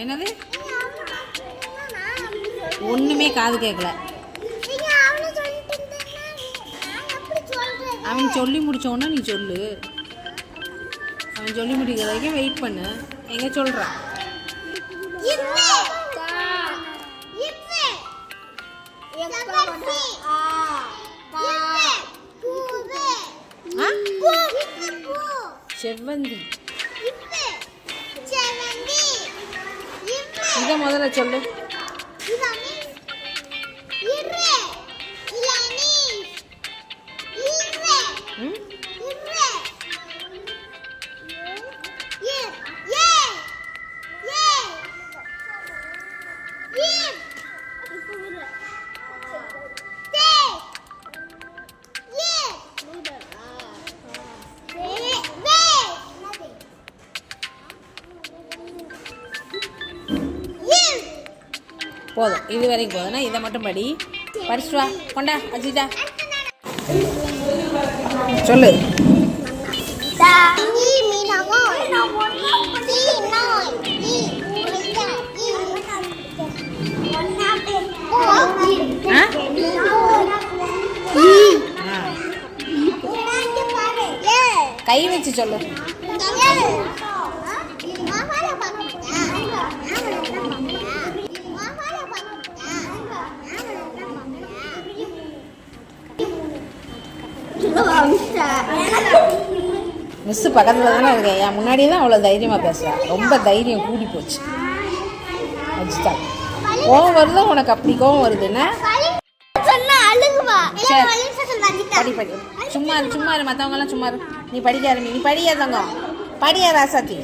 என்னது? ஒன்றுமே காது கேட்கல. அவன் சொல்லி முடிச்சோன்னா நீ சொல்லு. அவன் சொல்லி முடிக்கிற வரைக்கும் வெயிட் பண்ணு. எங்க சொல்கிறான்? செவ்வந்தி. இதை முதல்ல சொல்லு. போதும், இது வரைக்கும் போதும்னா இதை மட்டும் படி. படிச்சுட்டு வா. கொண்டா அஜிதா சொல்லு. கை வச்சு சொல்லு. மிஸ் பக்கத்தில் தானே இருக்கேன். என் முன்னாடியே தான் அவ்வளோ தைரியமாக பேசுகிறேன். ரொம்ப தைரியம் கூடி போச்சு. அஜிதா கோவம் வருதோ உனக்கு? அப்படி கோவம் வருதுன்னா படி படி. சும்மா சும்மா மற்றவங்கலாம் சும்மா. நீ படிக்க ஆரம்பி. நீ படிக்காதவங்க படியா ராசாத்தி.